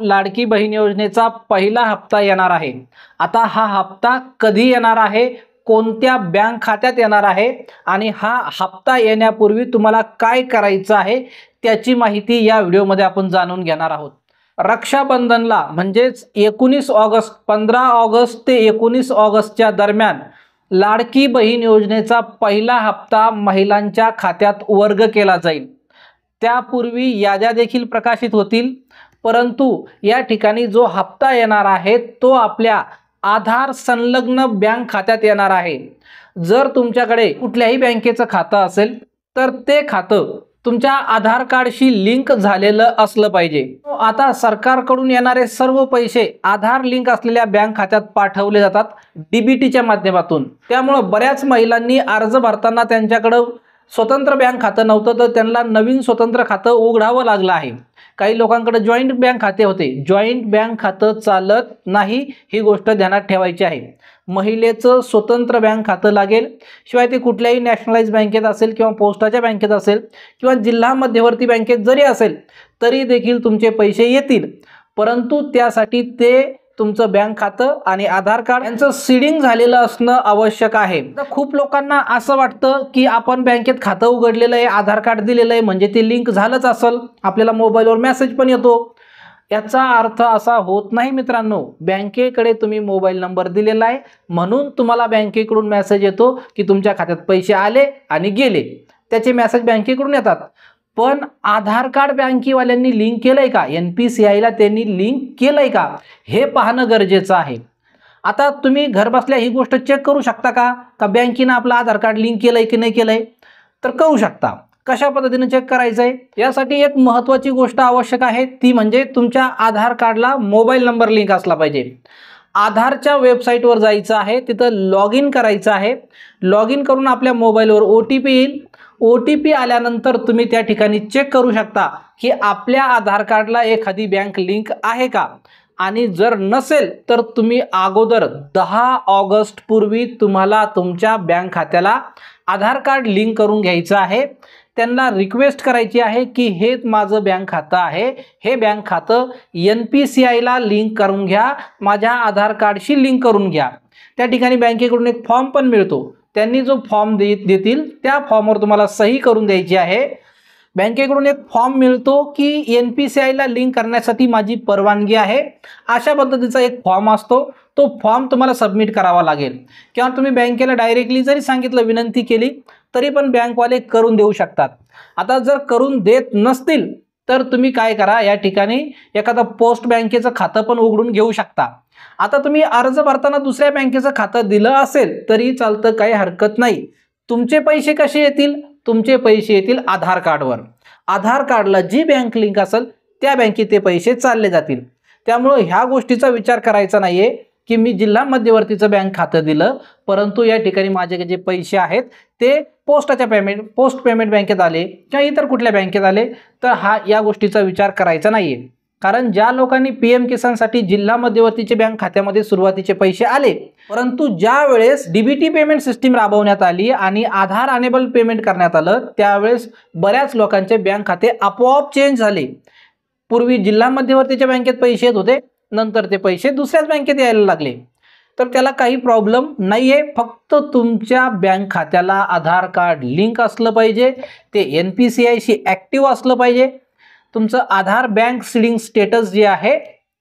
लाडकी बहीण योजनेचा पहिला हप्ता येणार आहे। आता हा हप्ता कधी येणार आहे, कोणत्या बँक खात्यात येणार आहे आणि हा हप्ता येण्यापूर्वी तुम्हाला काय करायचं आहे त्याची माहिती या व्हिडिओमध्ये आपण जाणून घेणार आहोत। रक्षाबंधनला म्हणजेच 19 ऑगस्ट 15 ऑगस्ट ते 19 ऑगस्टच्या दरम्यान लाडकी बहीण योजनेचा पहिला हप्ता महिलांच्या खात्यात वर्ग केला जाईल। त्यापूर्वी याद्या देखील प्रकाशित होतील, परंतु या ठिकाणी जो हप्ता येणार आहे तो आपल्या आधार संलग्न बँक खात्यात येणार आहे। जर तुमच्याकडे कुठल्याही बँकेचं खातं असेल तर ते खातं तुमच्या आधार कार्डशी लिंक झालेलं असलं पाहिजे। आता सरकारकडून येणारे सर्व पैसे आधार लिंक असलेल्या बँक खात्यात पाठवले जातात डीबीटीच्या माध्यमातून। त्यामुळे बऱ्याच महिलांनी अर्ज भरताना त्यांच्याकडे स्वतंत्र बँक खातं नव्हतं तर त्यांना नवीन स्वतंत्र खातं उघडावं लागलं आहे। काही लोकांकडे जॉइंट बँक खाते होते, जॉइंट बँक खातं चालत नाही, ही गोष्ट ध्यानात ठेवायची आहे। महिलेचं स्वतंत्र बँक खातं लागेल, शिवाय ते कुठल्याही नॅशनलाइज बँकेत असेल किंवा पोस्टाच्या बँकेत असेल किंवा जिल्हा मध्यवर्ती बँकेत जरी असेल तरी देखील तुमचे पैसे येतील, परंतु त्यासाठी ते तुमचं बँक खातं आणि आधार कार्ड यांचं सीडिंग झालेलं असणं आवश्यक आहे। तर खूप लोकांना असं वाटतं की आपण बँकेत खातं उघडलेलं आहे, आधार कार्ड दिलेलं आहे म्हणजे ते लिंक झालंच असेल, आपल्याला मोबाईलवर मेसेज पण येतो। याचा अर्थ असा होत नाही मित्रांनो। बँकेकडे तुम्ही मोबाईल नंबर दिलेला आहे म्हणून तुम्हाला बँकेकडून मेसेज येतो की तुमच्या खात्यात पैसे आले आणि गेले, त्याचे मेसेज बँकेकडून येतात। पण आधार कार्ड बँकेवाल्यांनी लिंक केलंय का, NPCIला त्यांनी लिंक केलंय का, हे पाहणं गरजेचं आहे। आता तुम्ही घर बसल्या ही गोष्ट चेक करू शकता का बँकेनं आपलं आधार कार्ड लिंक केलंय की नाही केलंय, तर करू शकता। कशा पद्धतीने चेक करायचंय, यासाठी एक महत्त्वाची गोष्ट आवश्यक आहे, ती म्हणजे तुमच्या आधार कार्डला मोबाईल नंबर लिंक असला पाहिजे। आधारच्या वेबसाईटवर जायचं आहे, तिथं लॉग इन करायचं आहे। लॉग इन करून आपल्या मोबाईलवर OTP येईल। OTP आल्यानंतर तुम्ही त्या ठिकाणी चेक करू शकता की आपल्या आधार कार्डला एखादी बँक लिंक आहे का, आणि जर नसेल तर तुम्ही अगोदर 10 ऑगस्ट पूर्वी तुम्हाला तुमच्या बँक खात्याला आधार कार्ड लिंक करून घ्यायचं आहे। त्यांना रिक्वेस्ट करायची आहे की हे माझं बँक खातं आहे, हे बँक खातं NPCIला लिंक करून घ्या, माझ्या आधार कार्डशी लिंक करून घ्या। त्या ठिकाणी बँकेकडून एक फॉर्म पण मिळतो, त्यांनी जो फॉर्म देतील त्या फॉर्मवर तुम्हाला सही करून द्यायची आहे। बँकेकडून एक फॉर्म मिळतो की NPCIला लिंक करण्यासाठी माझी परवानगी आहे, अशा पद्धतीचा एक फॉर्म असतो। तो फॉर्म तुम्हाला सबमिट करावा लागेल किंवा तुम्ही बँकेला डायरेक्टली जरी सांगितलं, विनंती केली तरी पण बँकवाले करून देऊ शकतात। आता जर करून देत नसतील तर तुम्ही काय करा, या ठिकाणी एखादा पोस्ट बँकेचं खातं पण उघडून घेऊ शकता। आता तुम्ही अर्ज भरताना दुसऱ्या बँकेचं खातं दिलं असेल तरी चालतं, काही हरकत नाही। तुमचे पैसे कसे येतील, तुमचे पैसे येतील आधार कार्डवर। आधार कार्डला जी बँक लिंक असेल त्या बँकेत ते पैसे चालले जातील। त्यामुळे ह्या गोष्टीचा विचार करायचा नाहीये की मी जिल्हा मध्यवर्तीचं बँक खातं दिलं परंतु या ठिकाणी माझे जे पैसे आहेत ते पोस्ट पेमेंट बँकेत आले किंवा इतर कुठल्या बँकेत आले, तर या गोष्टीचा विचार करायचा नाहीये। कारण ज्या लोकांनी PM किसानसाठी जिल्हा मध्यवर्तीचे बँक खात्यामध्ये सुरुवातीचे पैसे आले, परंतु ज्या वेळेस DBT पेमेंट सिस्टीम राबवण्यात आली आणि आधार अनेबल पेमेंट करण्यात आलं त्यावेळेस बऱ्याच लोकांचे बँक खाते आपोआप चेंज झाले। पूर्वी जिल्हा मध्यवर्तीच्या बँकेत पैसे येत होते, नंतर ते पैसे दुसऱ्याच बँकेत यायला लागले, तर त्याला काही प्रॉब्लेम नाहीये। फक्त तुमच्या बँक खात्याला आधार कार्ड लिंक असलं पाहिजे, ते NPCIशी ॲक्टिव्ह असलं पाहिजे, तुमचं आधार बँक सीडिंग स्टेटस जे आहे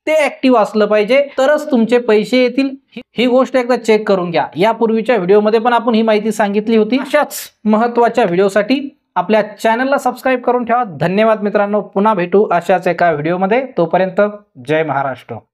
ते ॲक्टिव्ह असलं पाहिजे, तरच तुमचे पैसे येतील। ही गोष्ट एकदा चेक करून घ्या। यापूर्वीच्या व्हिडिओमध्ये पण आपण ही माहिती सांगितली होती। अशाच महत्त्वाच्या व्हिडिओसाठी आपल्या चॅनलला सबस्क्राईब करून ठेवा। धन्यवाद मित्रांनो, पुन्हा भेटू अशाच एका व्हिडिओमध्ये, तोपर्यंत जय महाराष्ट्र।